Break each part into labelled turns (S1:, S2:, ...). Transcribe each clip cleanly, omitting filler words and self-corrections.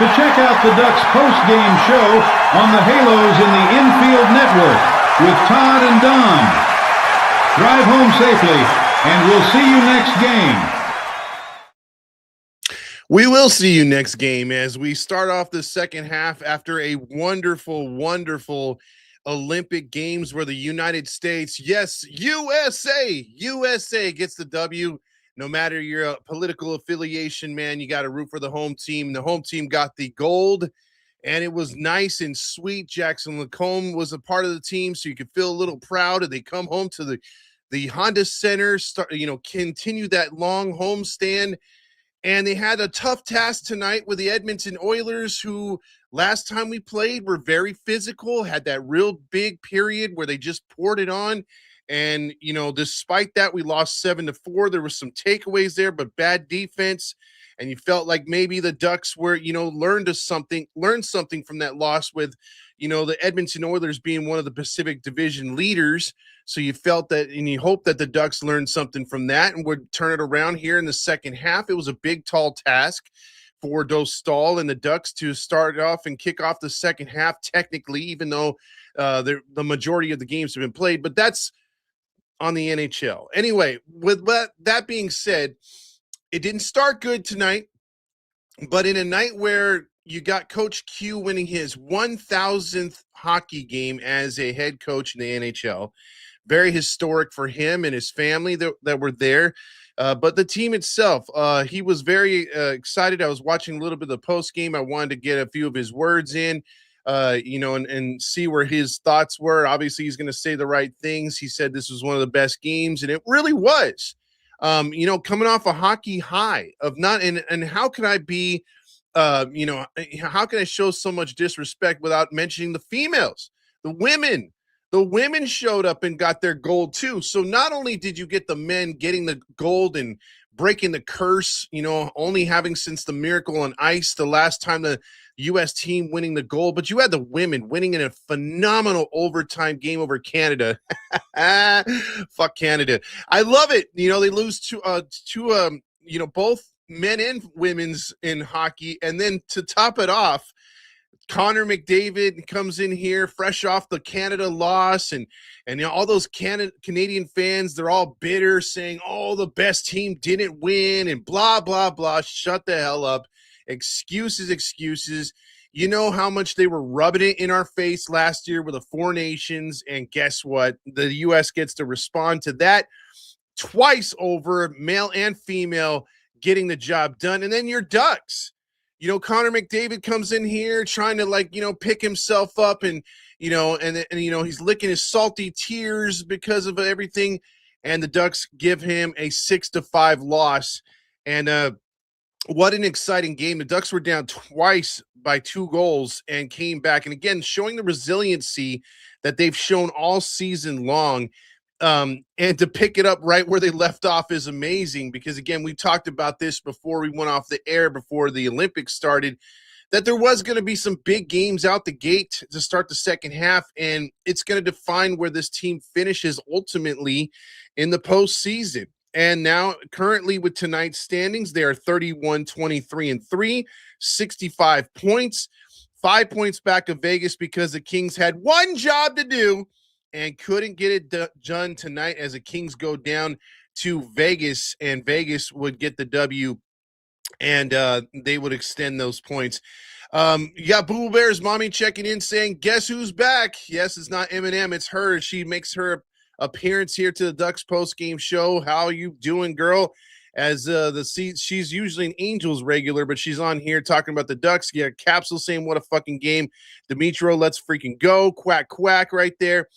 S1: to check out the Ducks post-game show on the Halos in the Infield Network with Todd and Don. Drive home safely, and we'll see you next game.
S2: We will see you next game as we start off the second half after a wonderful, wonderful Olympic Games where the United States, yes, USA gets the W. No matter your political affiliation, man, you got to root for the home team. The home team got the gold, and it was nice and sweet. Jackson Lacombe was a part of the team, so you could feel a little proud. And they come home to the Honda Center, continue that long home stand. And they had a tough task tonight with the Edmonton Oilers, who last time we played were very physical, had that real big period where they just poured it on. And, despite that, we lost 7-4. There was some takeaways there, but bad defense. And you felt like maybe the Ducks were, learned something from that loss with, the Edmonton Oilers being one of the Pacific Division leaders. So you felt that, and you hope that the Ducks learned something from that and would turn it around here in the second half. It was a big, tall task for Dostal and the Ducks to start off and kick off the second half, technically, even though the majority of the games have been played. But that's on the NHL. Anyway, with that being said, it didn't start good tonight, but in a night where you got Coach Q winning his 1,000th hockey game as a head coach in the NHL, very historic for him and his family that were there. But the team itself, he was very excited. I was watching a little bit of the post game. I wanted to get a few of his words in. And see where his thoughts were. Obviously, he's going to say the right things. He said this was one of the best games, and it really was. Coming off a hockey high of not, and how can I be, how can I show so much disrespect without mentioning the females, the women? The women showed up and got their gold too. So not only did you get the men getting the gold and breaking the curse, only having since the Miracle on Ice, the last time the U.S. team winning the gold, but you had the women winning in a phenomenal overtime game over Canada. Fuck Canada. I love it. They lose to both men and women's in hockey. And then to top it off, Connor McDavid comes in here fresh off the Canada loss, and all those Canadian fans, they're all bitter, saying, oh, the best team didn't win, and blah, blah, blah. Shut the hell up. Excuses. You know how much they were rubbing it in our face last year with the Four Nations, and guess what? The U.S. gets to respond to that twice over, male and female, getting the job done. And then your Ducks. Connor McDavid comes in here trying to pick himself up and he's licking his salty tears because of everything. And the Ducks give him a 6-5 loss. And what an exciting game. The Ducks were down twice by 2 goals and came back. And again, showing the resiliency that they've shown all season long. And to pick it up right where they left off is amazing because, again, we talked about this before we went off the air, before the Olympics started, that there was going to be some big games out the gate to start the second half, and it's going to define where this team finishes ultimately in the postseason. And now, currently with tonight's standings, they are 31-23-3, 65 points, 5 points back of Vegas because the Kings had one job to do and couldn't get it done tonight as the Kings go down to Vegas, and Vegas would get the W, and they would extend those points. You got Boo Bear's mommy checking in saying, guess who's back? Yes, it's not Eminem, it's her. She makes her appearance here to the Ducks post-game show. How you doing, girl? As she's usually an Angels regular, but she's on here talking about the Ducks. Yeah, Capsule saying, what a fucking game. Dimitro, let's freaking go. Quack, quack right there.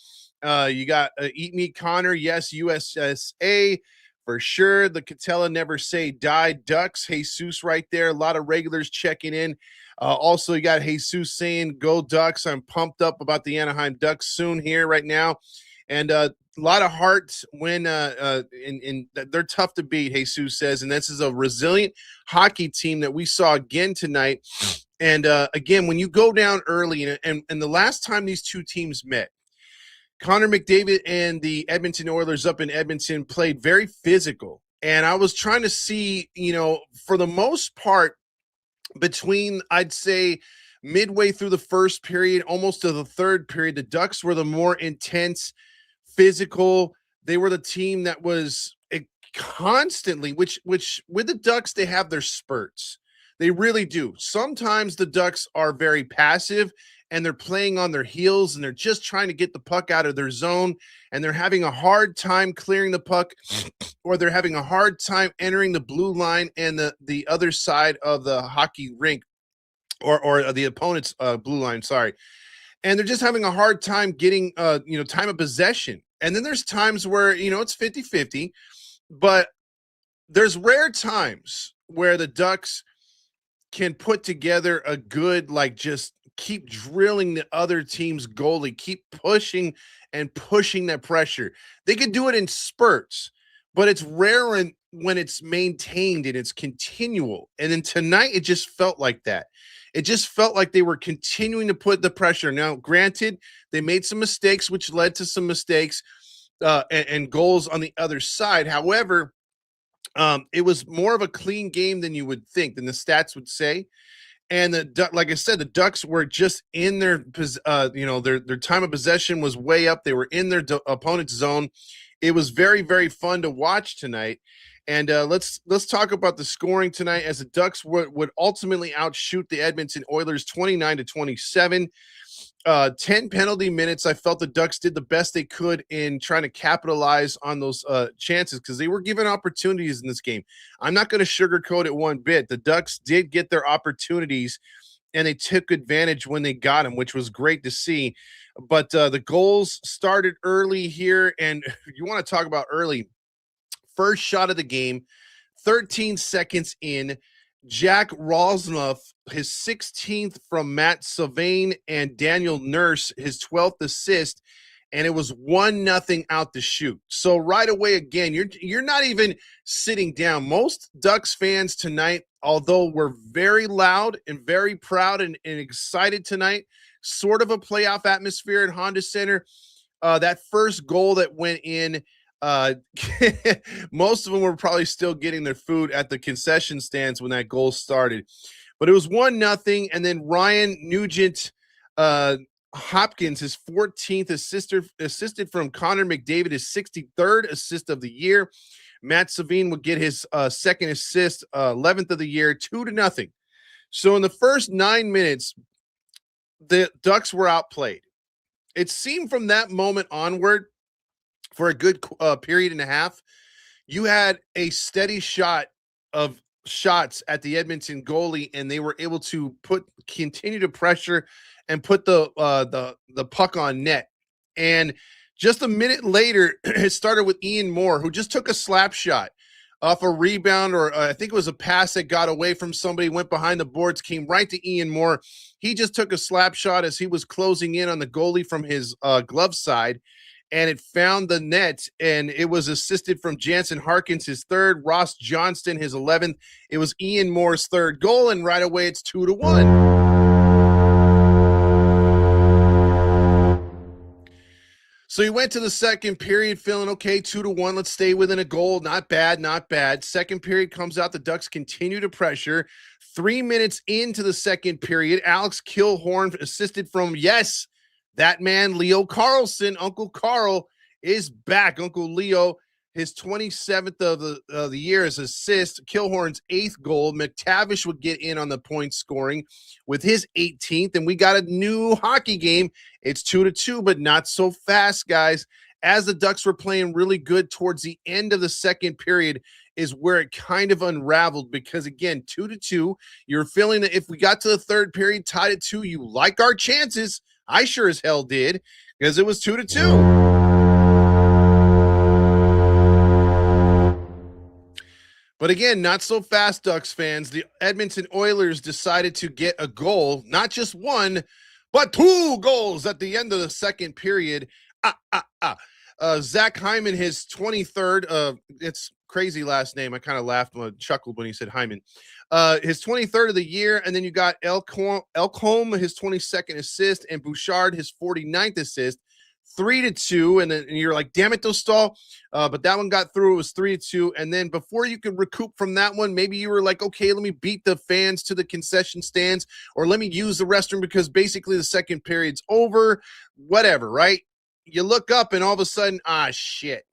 S2: You got Eat Me Connor. Yes, USSA for sure. The Catella Never Say Die Ducks. Jesus right there. A lot of regulars checking in. Also, you got Jesus saying, go Ducks. I'm pumped up about the Anaheim Ducks soon here right now. And a lot of hearts when they're tough to beat, Jesus says. And this is a resilient hockey team that we saw again tonight. And again, when you go down early, and the last time these two teams met, Connor McDavid and the Edmonton Oilers up in Edmonton played very physical. And I was trying to see, for the most part, between, I'd say, midway through the first period, almost to the third period, the Ducks were the more intense, physical. They were the team that was constantly, which with the Ducks, they have their spurts. They really do. Sometimes the Ducks are very passive and they're playing on their heels and they're just trying to get the puck out of their zone and they're having a hard time clearing the puck, or they're having a hard time entering the blue line and the other side of the hockey rink, or the opponent's blue line, sorry. And they're just having a hard time getting time of possession. And then there's times where, it's 50-50, but there's rare times where the Ducks can put together a good, like, just keep drilling the other team's goalie, keep pushing and pushing that pressure. They can do it in spurts, but it's rare when it's maintained and it's continual. And then tonight, it just felt like that. It just felt like they were continuing to put the pressure. Now, granted, they made some mistakes, which led to some mistakes and goals on the other side. However, it was more of a clean game than you would think, than the stats would say. And like I said, the Ducks were just in their time of possession was way up. They were in their opponent's zone. It was very, very fun to watch tonight. And let's talk about the scoring tonight, as the Ducks would ultimately outshoot the Edmonton Oilers 29-27. 10 penalty minutes. I felt the Ducks did the best they could in trying to capitalize on those chances, because they were given opportunities in this game. I'm not going to sugarcoat it one bit. The Ducks did get their opportunities, and they took advantage when they got them, which was great to see. But the goals started early here, and you want to talk about early. First shot of the game, 13 seconds in, Jack Rosloff, his 16th from Matt Sylvain, and Daniel Nurse, his 12th assist, and it was 1-0 out the chute. So right away, again, you're not even sitting down. Most Ducks fans tonight, although we're very loud and very proud and excited tonight, sort of a playoff atmosphere at Honda Center. That first goal that went in, most of them were probably still getting their food at the concession stands when that goal started. But it was 1-0, and then Ryan Nugent Hopkins, his 14th assisted from Connor McDavid, his 63rd assist of the year. Matt Savine would get his second assist, 11th of the year, 2-0. So in the first 9 minutes, the Ducks were outplayed. It seemed from that moment onward, for a good period and a half, you had a steady shot of shots at the Edmonton goalie, and they were able to continue to pressure and put the puck on net. And just a minute later, it started with Ian Moore, who just took a slap shot off a rebound, or I think it was a pass that got away from somebody, went behind the boards, came right to Ian Moore. He just took a slap shot as he was closing in on the goalie from his glove side, and it found the net, and it was assisted from Jansen Harkins, his third, Ross Johnston, his 11th. It was Ian Moore's third goal, and right away it's 2-1. So he went to the second period feeling okay, 2-1. Let's stay within a goal. Not bad, not bad. Second period comes out. The Ducks continue to pressure. 3 minutes into the second period, Alex Kilhorn, assisted from, yes, that man, Leo Carlson. Uncle Carl is back. Uncle Leo, his 27th of the year as assist. Kilhorn's 8th goal. McTavish would get in on the point scoring with his 18th, and we got a new hockey game. It's 2-2, but not so fast, guys. As the Ducks were playing really good towards the end of the second period is where it kind of unraveled, because, again, 2-2, you're feeling that if we got to the third period, tied at 2, you like our chances. I sure as hell did, because it was 2-2. But again, not so fast, Ducks fans. The Edmonton Oilers decided to get a goal, not just one, but 2 goals at the end of the second period. Zach Hyman, his 23rd. It's crazy last name. I kind of laughed and chuckled when he said Hyman. His 23rd of the year, and then you got Elkholm, his 22nd assist, and Bouchard, his 49th assist. 3-2, and then you're like, damn it, Dostal. But that one got through. It was 3-2. And then before you could recoup from that one, maybe you were like, okay, let me beat the fans to the concession stands, or let me use the restroom because basically the second period's over, whatever, right? You look up and all of a sudden, shit.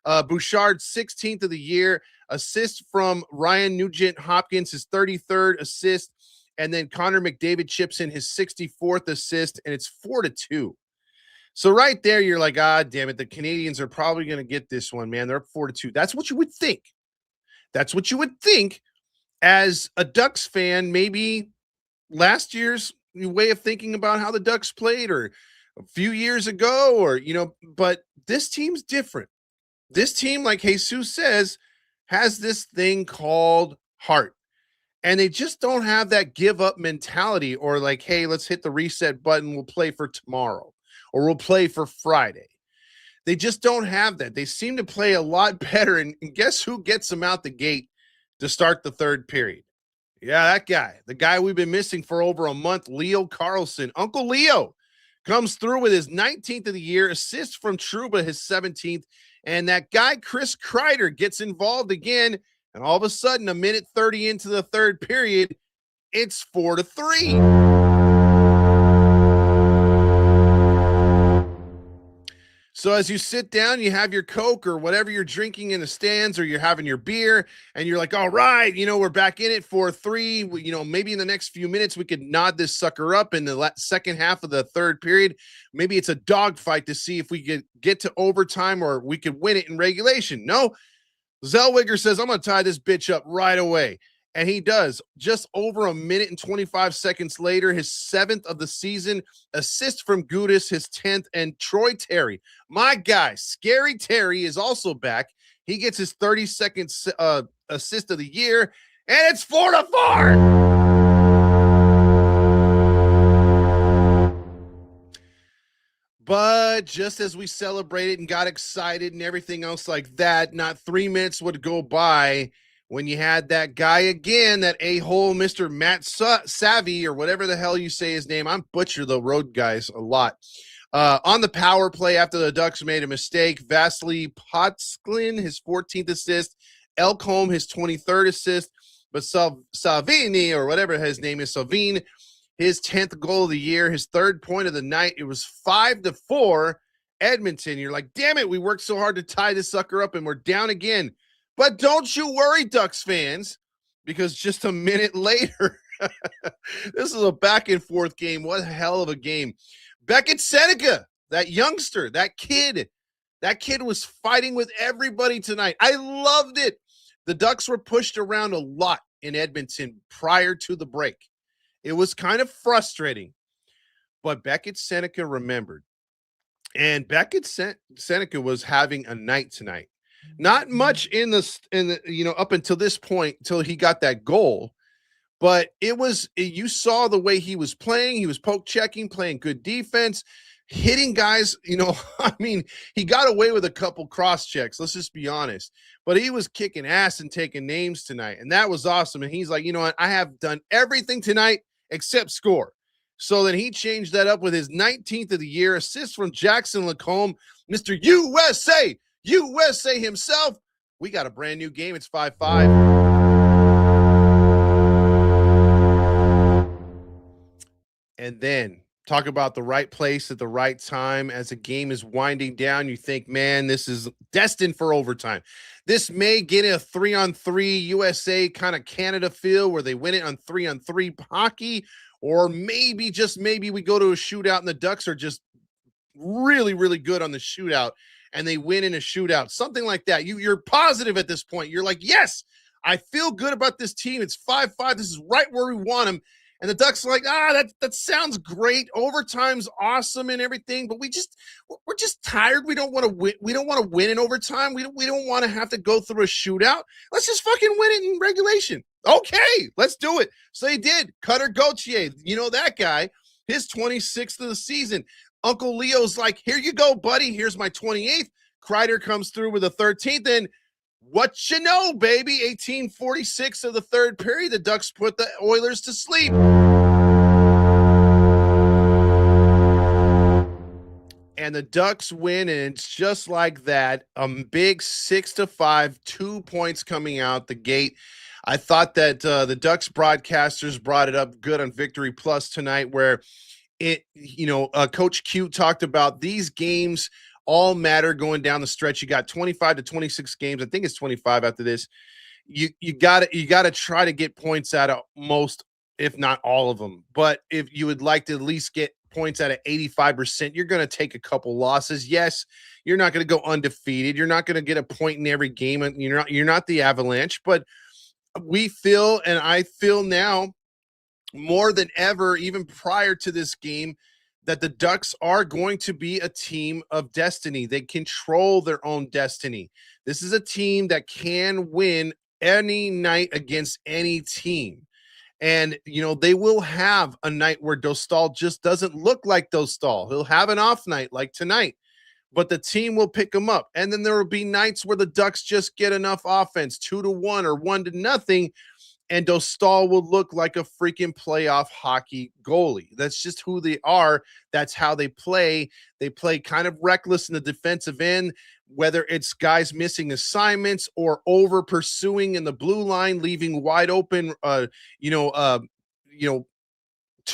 S2: Bouchard, 16th of the year, assist from Ryan Nugent-Hopkins, his 33rd assist, and then Connor McDavid chips in his 64th assist, and it's 4-2. So right there, you're like, damn it, the Canadians are probably going to get this one, man. They're up 4-2. That's what you would think. That's what you would think as a Ducks fan, maybe last year's way of thinking about how the Ducks played, or a few years ago, or, but this team's different. This team, like Jesus says, has this thing called heart. And they just don't have that give up mentality, or like, hey, let's hit the reset button. We'll play for tomorrow, or we'll play for Friday. They just don't have that. They seem to play a lot better. And guess who gets them out the gate to start the third period? Yeah, that guy, the guy we've been missing for over a month, Leo Carlson. Uncle Leo comes through with his 19th of the year, assist from Trouba, his 17th. And that guy, Chris Kreider, gets involved again. And all of a sudden, a minute 30 into the third period, it's 4-3. So as you sit down, you have your Coke or whatever you're drinking in the stands, or you're having your beer, and you're like, all right, we're back in it for 3. Maybe in the next few minutes, we could nod this sucker up in the second half of the third period. Maybe it's a dogfight to see if we could get to overtime, or we could win it in regulation. No, Zellweger says, I'm going to tie this bitch up right away. And he does. Just over a minute and 25 seconds later, his 7th of the season, assist from Gudis, his 10th, and Troy Terry. My guy, Scary Terry, is also back. He gets his 32nd assist of the year, and it's 4-4. But just as we celebrated and got excited and everything else like that, not 3 minutes would go by when you had that guy again, that a-hole, Mr. Matt Savvy, or whatever the hell you say his name. I'm butcher the road guys a lot. On the power play after the Ducks made a mistake, Vasily Potsklin, his 14th assist, Elkholm, his 23rd assist, but Salvini, or whatever his name is, Salvine, his 10th goal of the year, his 3rd point of the night. It was 5-4 Edmonton. You're like, damn it, we worked so hard to tie this sucker up, and we're down again. But don't you worry, Ducks fans, because just a minute later, this is a back-and-forth game. What a hell of a game. Beckett Seneca, that youngster, that kid was fighting with everybody tonight. I loved it. The Ducks were pushed around a lot in Edmonton prior to the break. It was kind of frustrating, but Beckett Seneca remembered. And Beckett Seneca was having a night tonight. Not much in the up until this point, till he got that goal, but you saw the way he was playing. He was poke checking, playing good defense, hitting guys. I mean, he got away with a couple cross checks. Let's just be honest, but he was kicking ass and taking names tonight, and that was awesome. And he's like, you know what? I have done everything tonight except score. So then he changed that up with his 19th of the year, assist from Jackson Lacombe, Mr. USA himself. We got a brand new game. It's 5-5. And then talk about the right place at the right time. As a game is winding down, you think, man, this is destined for overtime. This may get a 3-on-3 USA kind of Canada feel, where they win it on 3-on-3 hockey, or maybe, just maybe, we go to a shootout and the Ducks are just really, really good on the shootout and they win in a shootout, something like that. You're positive at this point. You're like, yes, I feel good about this team. It's 5-5. This is right where we want them. And the Ducks are like, that sounds great. Overtime's awesome and everything, but we're just tired. We don't want to win. We don't want to win in overtime. We don't want to have to go through a shootout. Let's just fucking win it in regulation. Okay, let's do it. So they did. Cutter Gauthier, that guy, his 26th of the season. Uncle Leo's like, here you go, buddy. Here's my 28th. Kreider comes through with a 13th, and what you know, baby, 18:46 of the third period, the Ducks put the Oilers to sleep. and the Ducks win, and it's just like that. Big 6-5, 2 points coming out the gate. I thought that the Ducks broadcasters brought it up good on Victory Plus tonight, where Coach Q talked about these games all matter going down the stretch. You got 25 to 26 games. I think it's 25 after this. You gotta try to get points out of most, if not all of them. But if you would like to at least get points out of 85%, you're going to take a couple losses. Yes, you're not going to go undefeated. You're not going to get a point in every game, and you're not the Avalanche. But we feel, and I feel now more than ever, even prior to this game, that the Ducks are going to be a team of destiny. They control their own destiny. This is a team that can win any night against any team. And, they will have a night where Dostal just doesn't look like Dostal. He'll have an off night like tonight, but the team will pick him up. And then there will be nights where the Ducks just get enough offense, 2-1 or 1-0, and Dostal will look like a freaking playoff hockey goalie. That's just who they are. That's how they play. They play kind of reckless in the defensive end, whether it's guys missing assignments or over pursuing in the blue line, leaving wide open, 2-on-1s,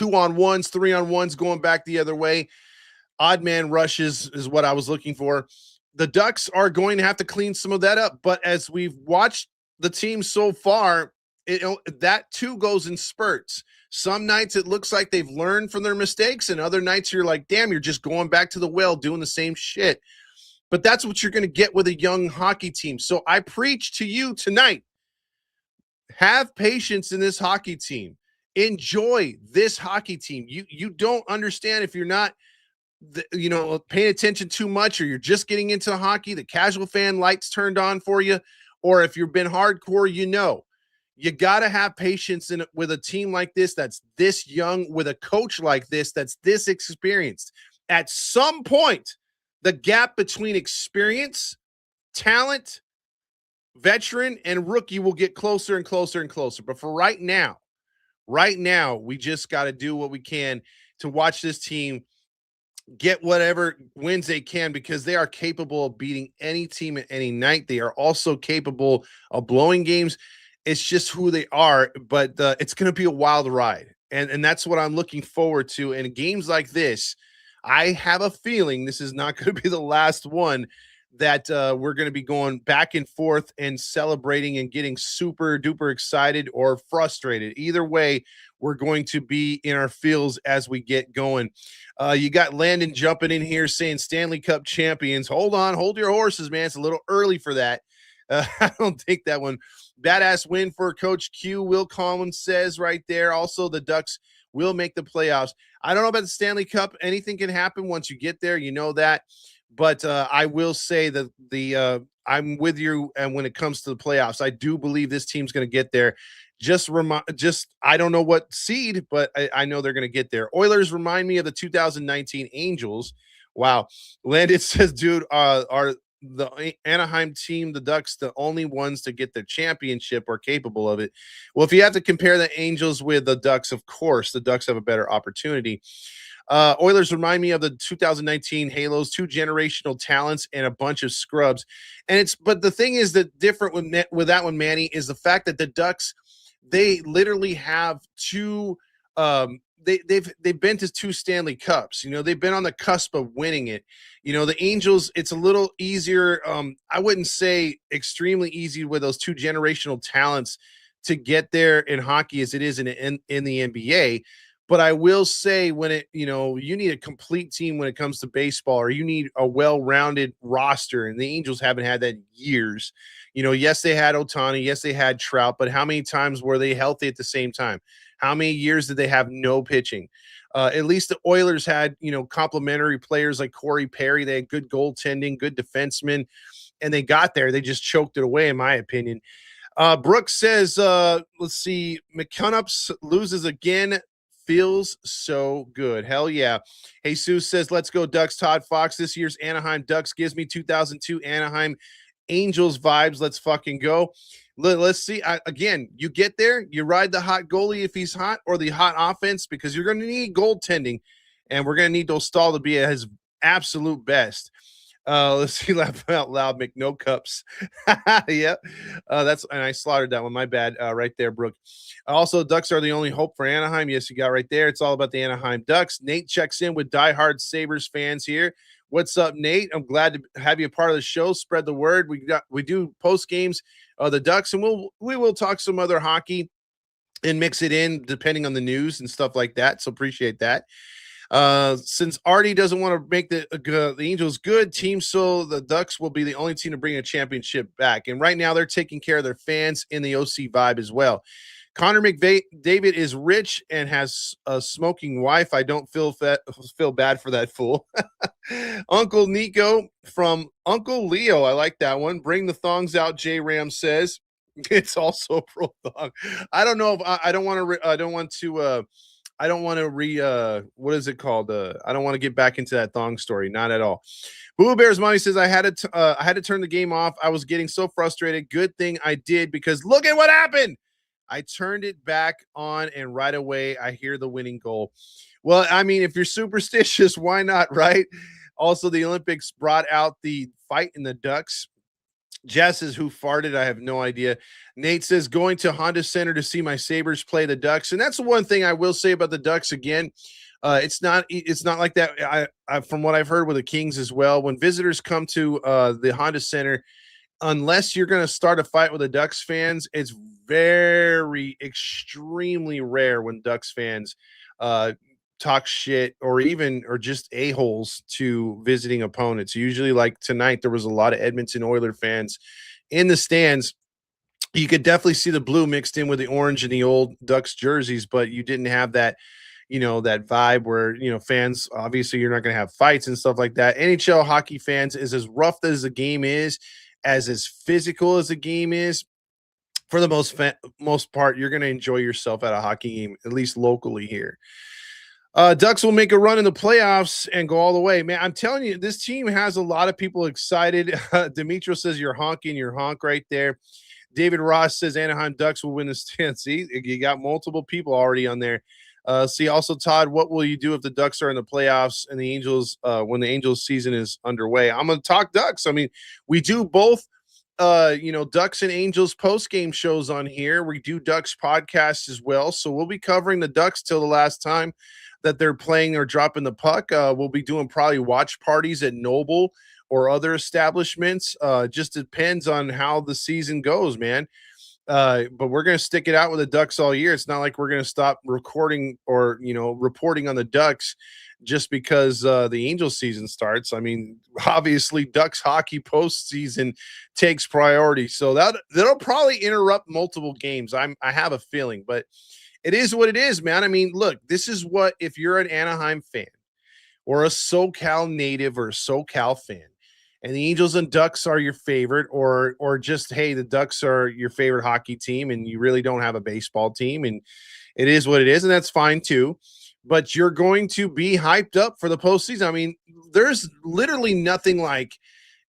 S2: 3-on-1s, going back the other way. Odd man rushes is what I was looking for. The Ducks are going to have to clean some of that up. But as we've watched the team so far, that too goes in spurts. Some nights it looks like they've learned from their mistakes, and other nights you're like, damn, you're just going back to the well doing the same shit. But that's what you're going to get with a young hockey team. So I preach to you tonight. Have patience in this hockey team. Enjoy this hockey team. You don't understand if you're not paying attention too much, or you're just getting into hockey, the casual fan lights turned on for you, or if you've been hardcore, you got to have patience with a team like this that's this young, with a coach like this that's this experienced. At some point, the gap between experience, talent, veteran, and rookie will get closer and closer and closer. But for right now, we just got to do what we can to watch this team get whatever wins they can, because they are capable of beating any team at any night. They are also capable of blowing games. It's just who they are, but it's going to be a wild ride. And that's what I'm looking forward to. And games like this, I have a feeling this is not going to be the last one that we're going to be going back and forth and celebrating and getting super duper excited or frustrated. Either way, we're going to be in our feels as we get going. You got Landon jumping in here saying Stanley Cup champions. Hold your horses, man. It's a little early for that. I don't think that one. Badass win for Coach Q. Will Collins says right there. Also, the Ducks will make the playoffs. I don't know about the Stanley Cup. Anything can happen once you get there. You know that. But I will say that I'm with you. And when it comes to the playoffs, I do believe this team's going to get there. I don't know what seed, but I know they're going to get there. Oilers remind me of the 2019 Angels. Wow. Landon says, dude, are the Anaheim team, the Ducks, the only ones to get the championship or capable of it? Well, if you have to compare the Angels with the Ducks, of course, the Ducks have a better opportunity. Oilers remind me of the 2019 Halos, 2 generational talents and a bunch of scrubs. But the thing is that different with that one, Manny, is the fact that the Ducks, they literally have two they've been to 2 Stanley Cups. They've been on the cusp of winning it. The Angels, it's a little easier. I wouldn't say extremely easy with those 2 generational talents to get there in hockey as it is in the NBA. But I will say, when you need a complete team when it comes to baseball, or you need a well-rounded roster, and the Angels haven't had that in years. Yes, they had Ohtani, yes, they had Trout, but how many times were they healthy at the same time? How many years did they have no pitching? At least the Oilers had, complimentary players like Corey Perry. They had good goaltending, good defensemen, and they got there. They just choked it away, in my opinion. Brooks says, let's see, McCunnups loses again. Feels so good. Hell yeah. Jesus says, let's go Ducks. Todd Fox, this year's Anaheim Ducks gives me 2002 Anaheim Angels vibes. Let's fucking go. Let's see. Again, you get there, you ride the hot goalie if he's hot, or the hot offense, because you're going to need goaltending, and we're going to need Dostal to be at his absolute best. Let's see, laugh out loud, make no cups. Yeah, that's and I slaughtered that one. My bad, right there, Brooke. Also, Ducks are the only hope for Anaheim. Yes, you got right there. It's all about the Anaheim Ducks. Nate checks in with diehard Sabres fans here. What's up, Nate? I'm glad to have you a part of the show. Spread the word. We do post games, the Ducks, and we will talk some other hockey and mix it in depending on the news and stuff like that. So appreciate that. Since Artie doesn't want to make the Angels good team, so the Ducks will be the only team to bring a championship back. And right now, they're taking care of their fans in the OC vibe as well. Connor McDavid is rich and has a smoking wife. I don't feel bad for that fool. Uncle Nico from Uncle Leo. I like that one. Bring the thongs out, J Ram says. It's also pro thong. I don't know if I don't want to. I don't want to what is it called? I don't want to get back into that thong story. Not at all. Boo Bears Money says I had to turn the game off. I was getting so frustrated. Good thing I did, because look at what happened. I turned it back on, and right away I hear the winning goal. Well, I mean, if you're superstitious, why not, right? Also, the Olympics brought out the fight in the Ducks. Jess says, who farted? I have no idea. Nate says, going to Honda Center to see my Sabres play the Ducks. And that's the one thing I will say about the Ducks again. It's not like that. I from what I've heard with the Kings as well, when visitors come to the Honda Center, unless you're going to start a fight with the Ducks fans, it's very extremely rare when Ducks fans talk shit or just a-holes to visiting opponents. Usually, like tonight, there was a lot of Edmonton Oiler fans in the stands. You could definitely see the blue mixed in with the orange and the old Ducks jerseys, but you didn't have that, that vibe where, fans, obviously you're not going to have fights and stuff like that. NHL hockey fans is as rough as the game is, as physical as the game is. For the most part, you're going to enjoy yourself at a hockey game, at least locally here. Ducks will make a run in the playoffs and go all the way. Man, I'm telling you, this team has a lot of people excited. Demetrio says you're honking your honk right there. David Ross says Anaheim Ducks will win the stand. See, you got multiple people already on there. See, also, Todd, what will you do if the Ducks are in the playoffs and the Angels, when the Angels season is underway? I'm going to talk Ducks. I mean, we do both, Ducks and Angels post-game shows on here. We do Ducks podcasts as well. So we'll be covering the Ducks till the last time that they're playing or dropping the puck. We'll be doing probably watch parties at Noble or other establishments. Just depends on how the season goes, man. But we're going to stick it out with the Ducks all year. It's not like we're going to stop recording or, reporting on the Ducks just because the Angels season starts. I mean, obviously Ducks hockey postseason takes priority. So that'll probably interrupt multiple games. I have a feeling, but it is what it is, man. I mean, look, this is what, if you're an Anaheim fan or a SoCal native or a SoCal fan, and the Angels and Ducks are your favorite, or just, hey, the Ducks are your favorite hockey team and you really don't have a baseball team, and it is what it is, and that's fine too. But you're going to be hyped up for the postseason. I mean, there's literally nothing like,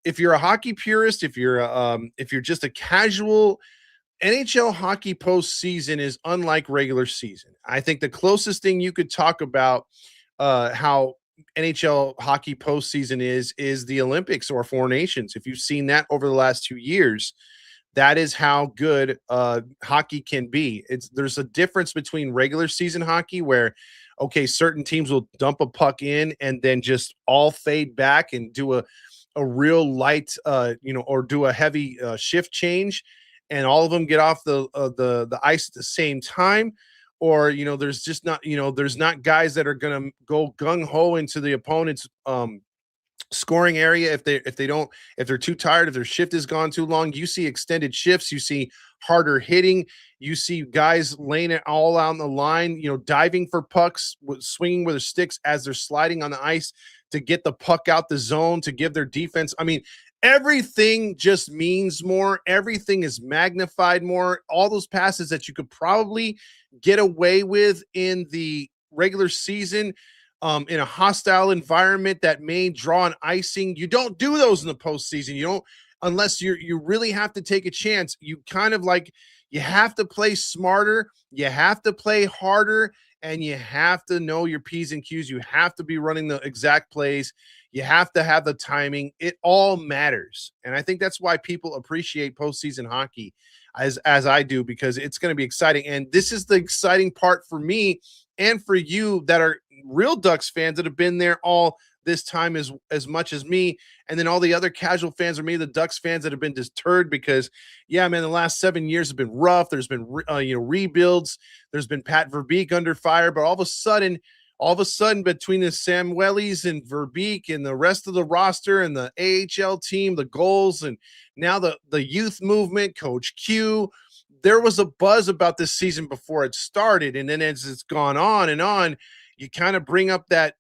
S2: if you're a hockey purist, if you're just a casual, NHL hockey postseason is unlike regular season. I think the closest thing you could talk about how NHL hockey postseason is the Olympics or Four Nations. If you've seen that over the last 2 years, that is how good hockey can be. There's a difference between regular season hockey where, okay, certain teams will dump a puck in and then just all fade back and do a real light, or do a heavy shift change, and all of them get off the ice at the same time. Or, there's just not, there's not guys that are going to go gung ho into the opponent's scoring area if they're too tired, if their shift has gone too long. You see extended shifts, you see harder hitting, you see guys laying it all out on the line, diving for pucks, swinging with their sticks as they're sliding on the ice to get the puck out the zone to give their defense. I mean, everything just means more. Everything is magnified more. All those passes that you could probably get away with in the regular season, in a hostile environment that may draw an icing, you don't do those in the postseason. You don't, unless you really have to take a chance. You kind of like, you have to play smarter. You have to play harder. and you have to know your P's and Q's. You have to be running the exact plays. You have to have the timing. It all matters. And I think that's why people appreciate postseason hockey as I do, because it's going to be exciting. And this is the exciting part for me and for you that are real Ducks fans that have been there all this time as much as me, and then all the other casual fans, or maybe the Ducks fans that have been deterred because, yeah, man, the last 7 years have been rough. There's been rebuilds. There's been Pat Verbeek under fire, but all of a sudden, between the Samuelis and Verbeek and the rest of the roster and the AHL team, the goals, and now the youth movement, Coach Q, there was a buzz about this season before it started, and then as it's gone on and on, you kind of bring up that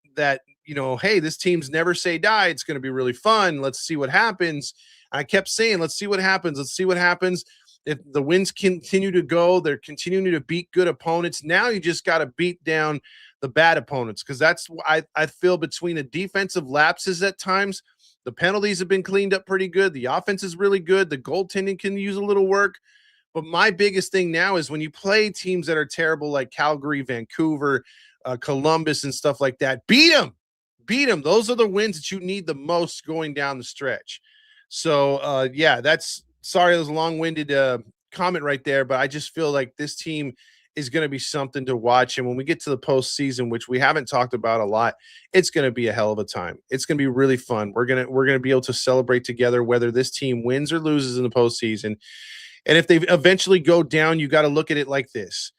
S2: hey, this team's never say die. It's going to be really fun. Let's see what happens. I kept saying, let's see what happens. Let's see what happens. If the wins continue to go, they're continuing to beat good opponents. Now you just got to beat down the bad opponents, because that's I feel between the defensive lapses at times, the penalties have been cleaned up pretty good. The offense is really good. The goaltending can use a little work. But my biggest thing now is when you play teams that are terrible like Calgary, Vancouver, Columbus, and stuff like that, beat them. Those are the wins that you need the most going down the stretch. So, that's sorry, it was a long-winded comment right there, but I just feel like this team is going to be something to watch. And when we get to the postseason, which we haven't talked about a lot, it's going to be a hell of a time. It's going to be really fun. We're going to be able to celebrate together, whether this team wins or loses in the postseason. And if they eventually go down, you got to look at it like this.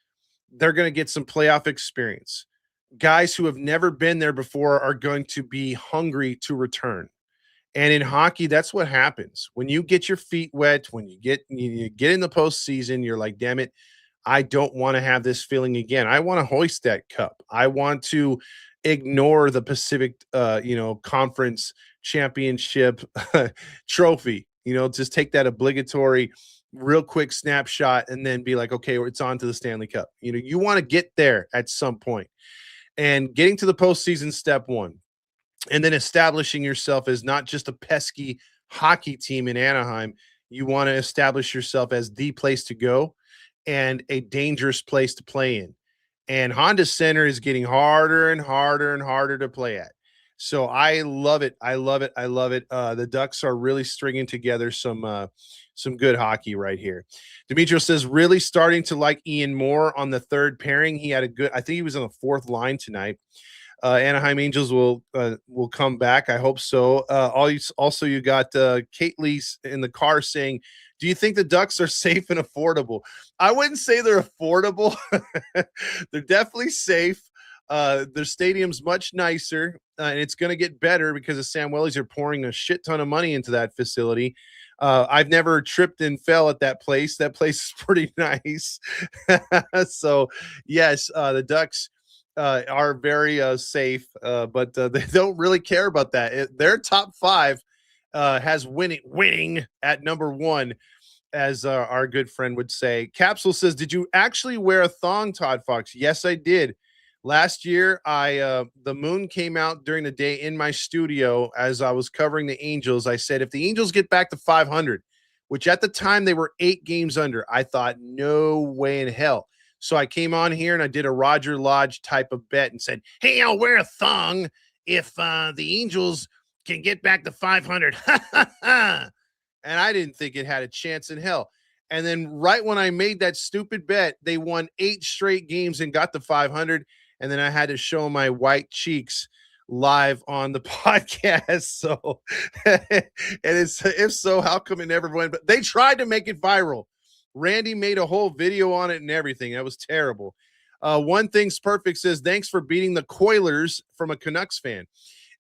S2: They're going to get some playoff experience. Guys who have never been there before are going to be hungry to return. And in hockey, that's what happens. When you get your feet wet, when you get in the postseason, you're like, damn it, I don't want to have this feeling again. I want to hoist that cup. I want to ignore the Pacific Conference championship trophy. Just take that obligatory real quick snapshot and then be like, okay, it's on to the Stanley Cup. You want to get there at some point. And getting to the postseason, step one, and then establishing yourself as not just a pesky hockey team in Anaheim. You want to establish yourself as the place to go and a dangerous place to play in. And Honda Center is getting harder and harder and harder to play at. So I love it. I love it. I love it. The Ducks are really stringing together some good hockey right here. Demetrio says, really starting to like Ian Moore on the third pairing. He had I think he was on the fourth line tonight. Anaheim Angels will come back. I hope so. Also, you got Kate Lee's in the car saying, do you think the Ducks are safe and affordable? I wouldn't say they're affordable. They're definitely safe. Their stadium's much nicer, and it's going to get better because the Samuelis are pouring a shit ton of money into that facility. I've never tripped and fell at that place. That place is pretty nice. So, yes, the Ducks are very safe, but they don't really care about that. Their top five has winning at number one, as our good friend would say. Capsule says, did you actually wear a thong, Todd Fox? Yes, I did. Last year, the moon came out during the day in my studio as I was covering the Angels. I said, if the Angels get back to 500, which at the time they were 8 games under, I thought, no way in hell. So I came on here and I did a Roger Lodge type of bet and said, hey, I'll wear a thong if the Angels can get back to 500. And I didn't think it had a chance in hell. And then right when I made that stupid bet, they won 8 straight games and got to 500. And then I had to show my white cheeks live on the podcast. So, and it's, if so, how come it never went? But they tried to make it viral. Randy made a whole video on it and everything. That was terrible. One Thing's Perfect says, thanks for beating the Coilers from a Canucks fan.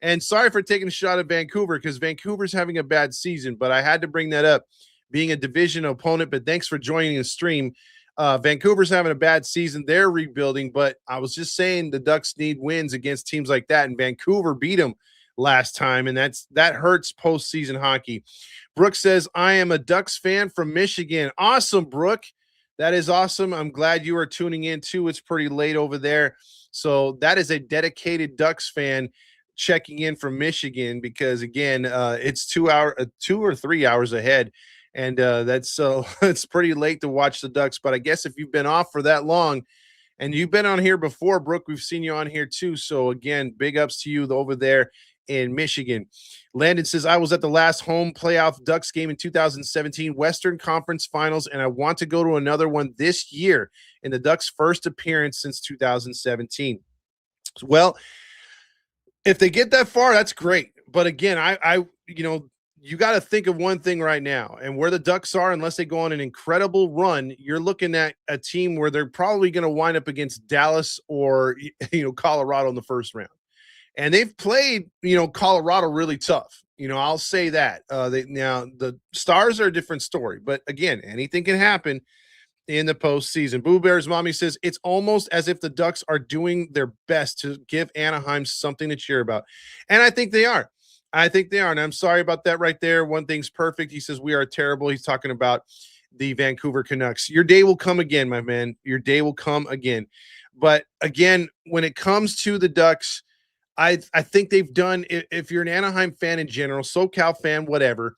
S2: And sorry for taking a shot at Vancouver, because Vancouver's having a bad season, but I had to bring that up, being a division opponent. But thanks for joining the stream. Vancouver's having a bad season. They're rebuilding, but I was just saying the Ducks need wins against teams like that, and Vancouver beat them last time, and that hurts postseason hockey. Brooke says, I am a Ducks fan from Michigan. Awesome, Brooke. That is awesome. I'm glad you are tuning in too. It's pretty late over there. So that is a dedicated Ducks fan checking in from Michigan, because again, it's 2 or 3 hours ahead. And that's it's pretty late to watch the Ducks. But I guess if you've been off for that long And you've been on here before, Brooke. We've seen you on here too. So again, big ups to you over there in Michigan. Landon says, I was at the last home playoff Ducks game in 2017 Western Conference Finals, and I want to go to another one this year in the Ducks' first appearance since 2017. Well, if they get that far, that's great. But again, you got to think of one thing right now, and where the Ducks are, unless they go on an incredible run, you're looking at a team where they're probably going to wind up against Dallas or Colorado in the first round. And they've played, Colorado really tough. I'll say that. Now the Stars are a different story, but again, anything can happen in the postseason. Boo Bear's mommy says it's almost as if the Ducks are doing their best to give Anaheim something to cheer about. And I think they are. And I'm sorry about that right there. One thing's perfect. He says we are terrible. He's talking about the Vancouver Canucks. Your day will come again, my man. Your day will come again. But again, when it comes to the Ducks, I think they've done, if you're an Anaheim fan in general, SoCal fan, whatever,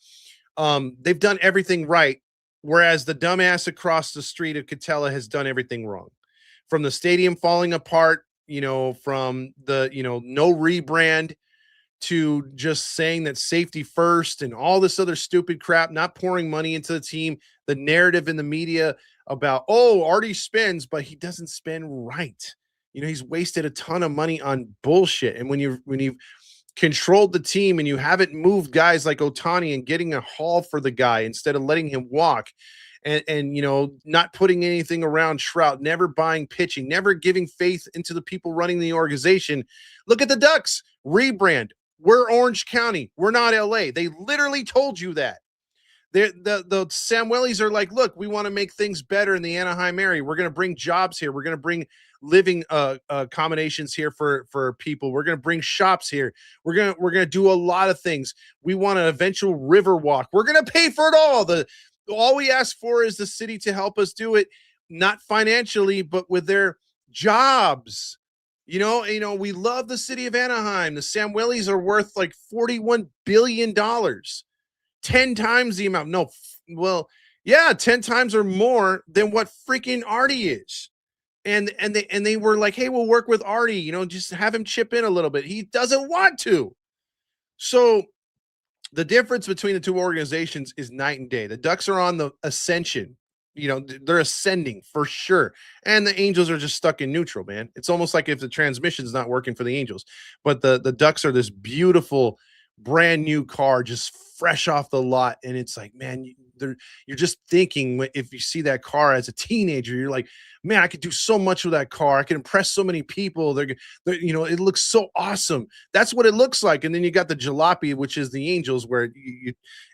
S2: they've done everything right. Whereas the dumbass across the street of Catella has done everything wrong. From the stadium falling apart, from the, no rebrand, to just saying that safety first and all this other stupid crap, not pouring money into the team, the narrative in the media about, Artie spends, but he doesn't spend right. He's wasted a ton of money on bullshit. And when you've controlled the team and you haven't moved guys like Ohtani and getting a haul for the guy instead of letting him walk, and not putting anything around Trout, never buying pitching, never giving faith into the people running the organization. Look at the Ducks. Rebrand. We're Orange County. We're not LA. They literally told you that. The Samuelis are like, look, we want to make things better in the Anaheim area. We're going to bring jobs here. We're going to bring living accommodations here for people. We're going to bring shops here. We're going to do a lot of things. We want an eventual river walk. We're going to pay for it all. All we ask for is the city to help us do it, not financially, but with their jobs. We love the city of Anaheim. The Samuelis are worth like $41 billion, 10 times the amount. No, well, yeah, 10 times or more than what freaking Artie is. And they were like, hey, we'll work with Artie, just have him chip in a little bit. He doesn't want to. So the difference between the two organizations is night and day. The Ducks are on the ascension. They're ascending for sure. And the Angels are just stuck in neutral, man. It's almost like if the transmission's not working for the Angels. But the Ducks are this beautiful, brand new car, just fresh off the lot. And it's like, man, you're just thinking, if you see that car as a teenager, you're like, man, I could do so much with that car. I could impress so many people. They're it looks so awesome. That's what it looks like. And then you got the jalopy, which is the Angels, where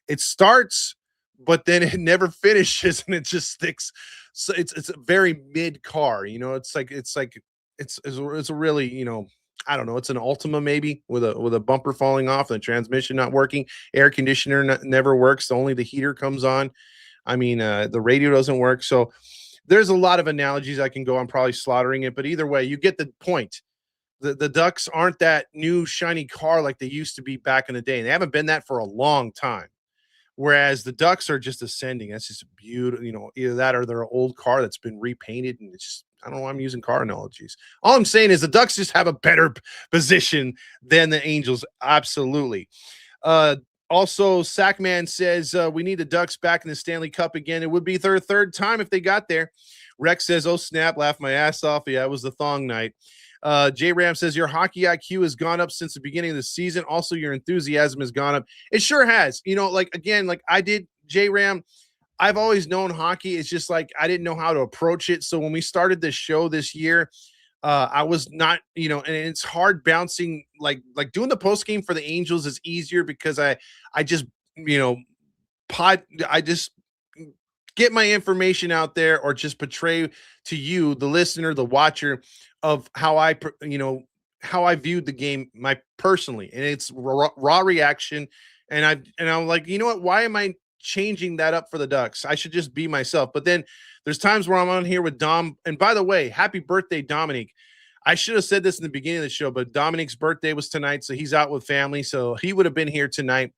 S2: it starts, but then it never finishes and it just sticks. So it's a very mid car, it's a really, I don't know. It's an Altima maybe with a bumper falling off and the transmission not working. Air conditioner never works. Only the heater comes on. I mean, the radio doesn't work. So there's a lot of analogies I can go. I'm probably slaughtering it, but either way, you get the point. The Ducks aren't that new shiny car like they used to be back in the day. And they haven't been that for a long time. Whereas the Ducks are just ascending. That's just beautiful, either that or their old car that's been repainted. And it's just, I don't know why I'm using car analogies. All I'm saying is the Ducks just have a better position than the Angels. Absolutely. Also, Sackman says we need the Ducks back in the Stanley Cup again. It would be their third time if they got there. Rex says, oh, snap, laugh my ass off. Yeah, it was the thong night. J Ram says your hockey IQ has gone up since the beginning of the season. Also, your enthusiasm has gone up. It sure has. Like I did, J Ram. I've always known hockey. It's just like I didn't know how to approach it. So when we started this show this year, I was not, and it's hard bouncing like doing the post game for the Angels is easier because I just, I just get my information out there or just portray to you, the listener, the watcher, of how I viewed the game personally, and it's raw reaction. And I'm like, you know what? Why am I changing that up for the Ducks? I should just be myself. But then there's times where I'm on here with Dom. And by the way, happy birthday, Dominic. I should have said this in the beginning of the show, but Dominic's birthday was tonight, so he's out with family. So he would have been here tonight.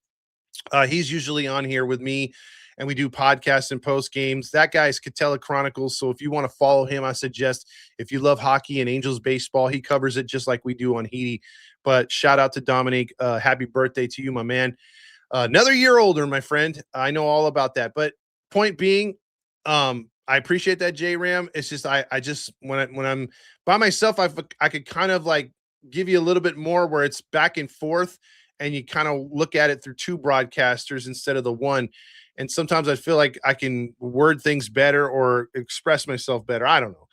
S2: He's usually on here with me and we do podcasts and post games. That guy's Catella Chronicles. So if you want to follow him, I suggest, if you love hockey and Angels baseball, he covers it just like we do on Heedy. But shout out to Dominic. Happy birthday to you, my man. Another year older, my friend. I know all about that. But point being, I appreciate that, J Ram. It's just I just when I'm by myself, I could kind of like give you a little bit more where it's back and forth, and you kind of look at it through two broadcasters instead of the one. And sometimes I feel like I can word things better or express myself better. I don't know.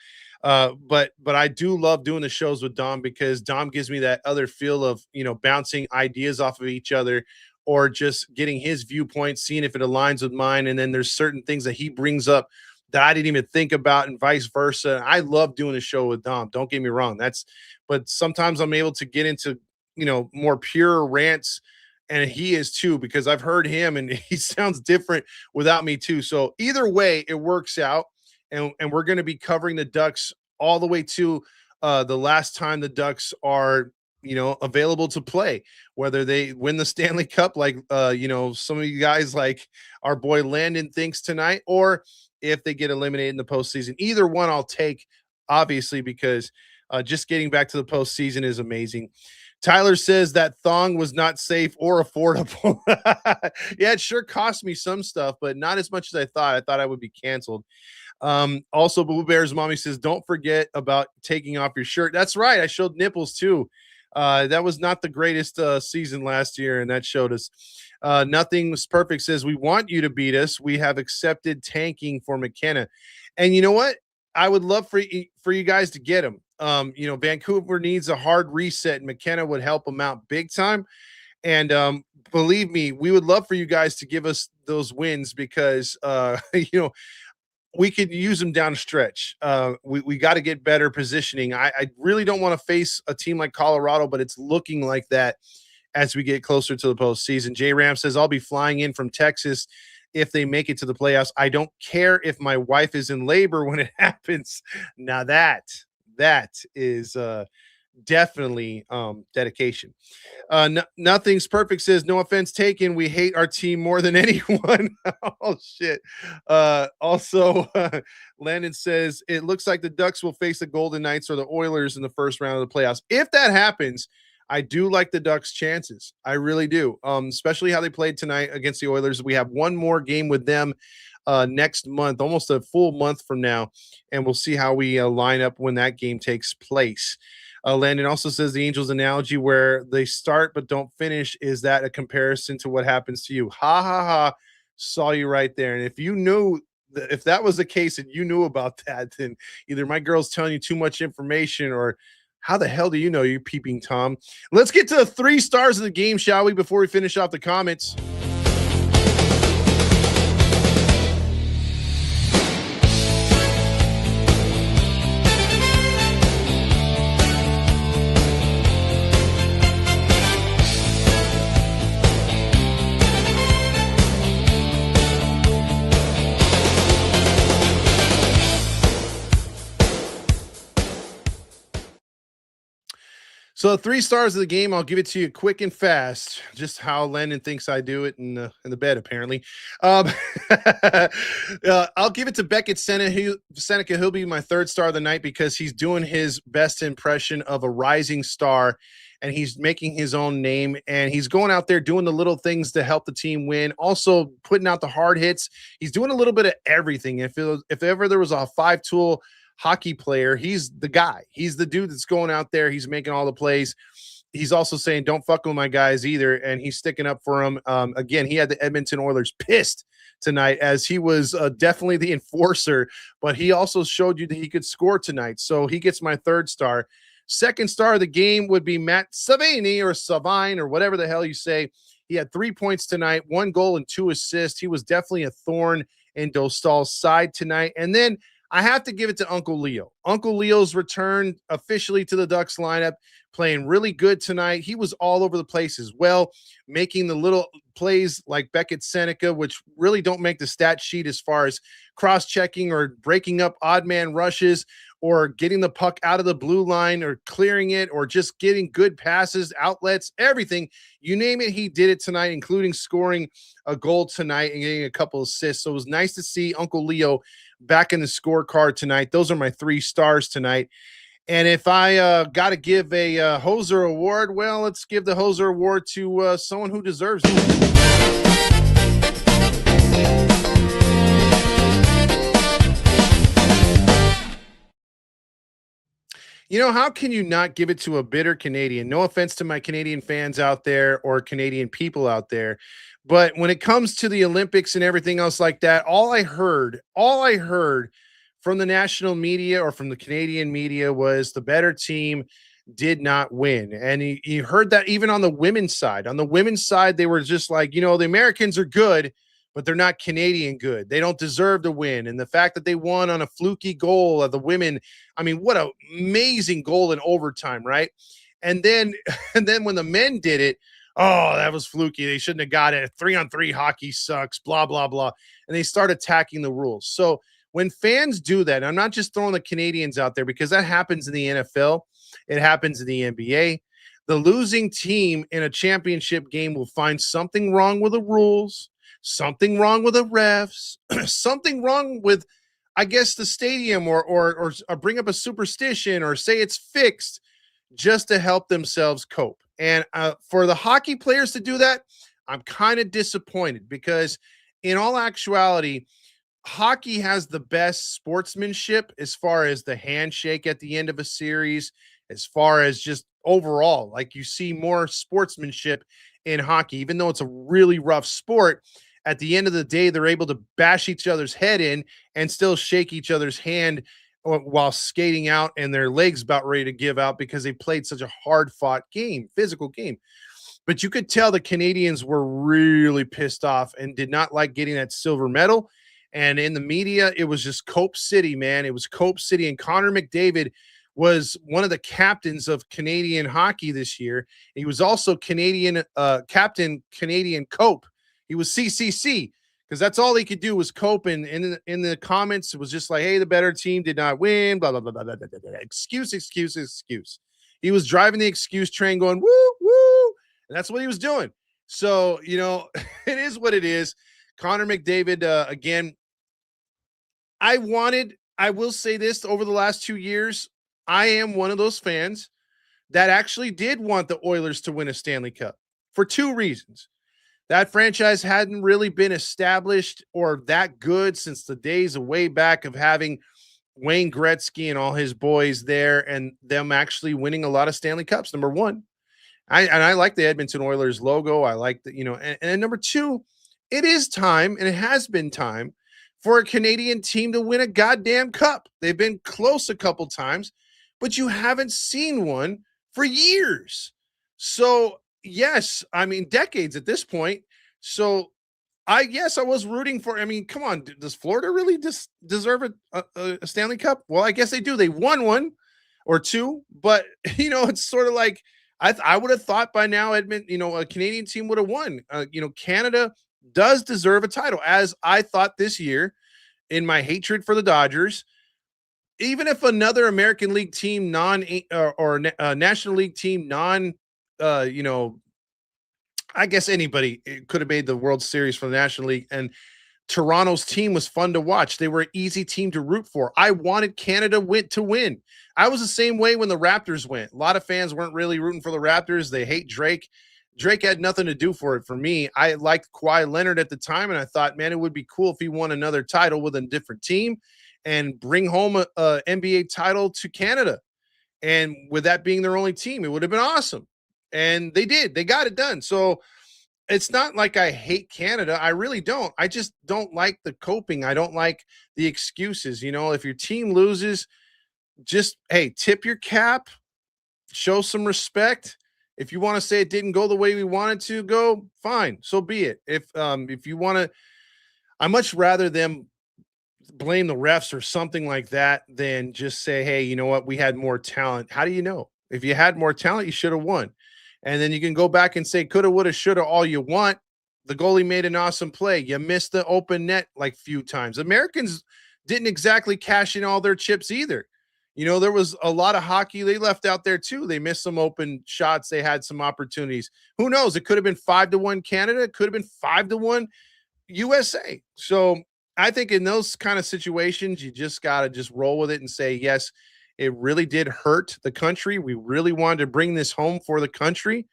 S2: But I do love doing the shows with Dom, because Dom gives me that other feel of, bouncing ideas off of each other, or just getting his viewpoint, seeing if it aligns with mine. And then there's certain things that he brings up that I didn't even think about, and vice versa. I love doing a show with Dom. Don't get me wrong. But sometimes I'm able to get into, more pure rants, and he is too, because I've heard him and he sounds different without me too. So either way, it works out. And we're going to be covering the Ducks all the way to the last time the Ducks are, available to play, whether they win the Stanley Cup, like, some of you guys, like our boy Landon thinks tonight, or if they get eliminated in the postseason. Either one I'll take, obviously, because just getting back to the postseason is amazing. Tyler says that thong was not safe or affordable. Yeah, it sure cost me some stuff, but not as much as I thought. I thought I would be canceled. Also, Boo Bear's mommy says, don't forget about taking off your shirt. That's right. I showed nipples too. That was not the greatest season last year, and that showed us. Nothing's perfect says, we want you to beat us. We have accepted tanking for McKenna. And you know what? I would love for you guys to get him. Vancouver needs a hard reset, and McKenna would help them out big time. And believe me, we would love for you guys to give us those wins, because we could use them down the stretch. We got to get better positioning. I really don't want to face a team like Colorado, but it's looking like that as we get closer to the postseason. J Ram says, I'll be flying in from Texas if they make it to the playoffs. I don't care if my wife is in labor when it happens. Now that is definitely dedication. Nothing's perfect says, no offense taken, we hate our team more than anyone. Oh shit. Also, Landon says it looks like the Ducks will face the Golden Knights or the Oilers in the first round of the playoffs. If that happens, I do like the Ducks' chances. I really do. Especially how they played tonight against the Oilers. We have one more game with them next month, almost a full month from now, and we'll see how we line up when that game takes place. Landon also says the Angels analogy where they start but don't finish, is that a comparison to what happens to you? Ha ha ha. Saw you right there. And if you knew, if that was the case and you knew about that, then either my girl's telling you too much information, or how the hell do you know, you peeping Tom? Let's get to the 3 stars of the game, shall we, before we finish off the comments? So 3 stars of the game, I'll give it to you quick and fast, just how Landon thinks I do it in the bed, apparently. I'll give it to Beckett Seneca. He'll be my 3rd star of the night, because he's doing his best impression of a rising star, and he's making his own name, and he's going out there doing the little things to help the team win, also putting out the hard hits. He's doing a little bit of everything. If ever there was a 5-tool hockey player, he's the guy. He's the dude that's going out there. He's making all the plays. He's also saying, don't fuck with my guys either, and he's sticking up for them. Again, he had the Edmonton Oilers pissed tonight, as he was definitely the enforcer, but he also showed you that he could score tonight. So he gets my 3rd star. 2nd star of the game would be Matt Savini, or Savine, or whatever the hell you say. He had 3 points tonight, 1 goal and 2 assists. He was definitely a thorn in Dostal's side tonight. And then I have to give it to Uncle Leo. Uncle Leo's return officially to the Ducks lineup, playing really good tonight. He was all over the place as well, making the little plays like Beckett Seneca, which really don't make the stat sheet as far as cross-checking or breaking up odd man rushes or getting the puck out of the blue line or clearing it or just getting good passes, outlets, everything. You name it, he did it tonight, including scoring a goal tonight and getting a couple assists. So it was nice to see Uncle Leo back in the scorecard tonight. Those are my 3 stars tonight. And if I got to give a Hoser Award, well, let's give the Hoser Award to someone who deserves it. You know, how can you not give it to a bitter Canadian? No offense to my Canadian fans out there or Canadian people out there. But when it comes to the Olympics and everything else like that, all I heard from the national media or from the Canadian media was the better team did not win. And you heard that even on the women's side. On the women's side, they were just like, the Americans are good, but they're not Canadian good. They don't deserve to win. And the fact that they won on a fluky goal of the women, I mean, what an amazing goal in overtime, right? And then and then when the men did it, oh, that was fluky. They shouldn't have got it. 3-on-3 hockey sucks, blah, blah, blah. And they start attacking the rules. So when fans do that, I'm not just throwing the Canadians out there because that happens in the NFL, it happens in the NBA. The losing team in a championship game will find something wrong with the rules, something wrong with the refs, something wrong with, I guess, the stadium, or bring up a superstition or say it's fixed just to help themselves cope. And for the hockey players to do that, I'm kind of disappointed because, in all actuality, hockey has the best sportsmanship as far as the handshake at the end of a series, as far as just overall. Like, you see more sportsmanship in hockey, even though it's a really rough sport. At the end of the day, they're able to bash each other's head in and still shake each other's hand while skating out and their legs about ready to give out because they played such a hard fought game, physical game. But you could tell the Canadians were really pissed off and did not like getting that silver medal. And in the media, it was just Cope City, man. It was Cope City. And Connor McDavid was one of the captains of Canadian hockey this year. He was also Canadian captain, Canadian Cope. He was CCC because that's all he could do was cope. And in the comments, it was just like, hey, the better team did not win, blah, blah, blah, blah, blah, blah, blah. Excuse, excuse, excuse. He was driving the excuse train going, woo, woo. And that's what he was doing. So, it is what it is. Connor McDavid, again, I will say this, over the last 2 years, I am one of those fans that actually did want the Oilers to win a Stanley Cup for 2 reasons. That franchise hadn't really been established or that good since the days of way back of having Wayne Gretzky and all his boys there and them actually winning a lot of Stanley Cups, number one. I like the Edmonton Oilers logo. I like the, and number 2, it is time, and it has been time for a Canadian team to win a goddamn cup. They've been close a couple times, but you haven't seen one for years. So, yes, I mean, decades at this point. So, I was rooting for. I mean, come on, does Florida really deserve a Stanley Cup? Well, I guess they do. They won 1 or 2, but it's sort of like I would have thought by now, Edmonton, a Canadian team would have won. Canada does deserve a title, as I thought this year in my hatred for the Dodgers. Even if another American League team, National League team, I guess anybody could have made the World Series for the National League, and Toronto's team was fun to watch. They were an easy team to root for. I wanted Canada to win. I was the same way when the Raptors went. A lot of fans weren't really rooting for the Raptors. They hate Drake. Drake had nothing to do for it for me. I liked Kawhi Leonard at the time, and I thought, man, it would be cool if he won another title with a different team and bring home a NBA title to Canada. And with that being their only team, it would have been awesome. And they did. They got it done. So it's not like I hate Canada. I really don't. I just don't like the coping. I don't like the excuses. If your team loses, just, hey, tip your cap, show some respect. If you want to say it didn't go the way we wanted to go, fine, so be it. If you want to, I much rather them blame the refs or something like that than just say, hey, you know what? We had more talent. How do you know? If you had more talent, you should have won. And then you can go back and say, coulda, woulda, shoulda, all you want. The goalie made an awesome play. You missed the open net like few times. Americans didn't exactly cash in all their chips either. You know, there was a lot of hockey they left out there too. They missed some open shots. They had some opportunities. Who knows? It could have been 5-1 Canada. It could have been 5-1 USA. So I think in those kind of situations, you just got to just roll with it and say, yes, it really did hurt the country. We really wanted to bring this home for the country,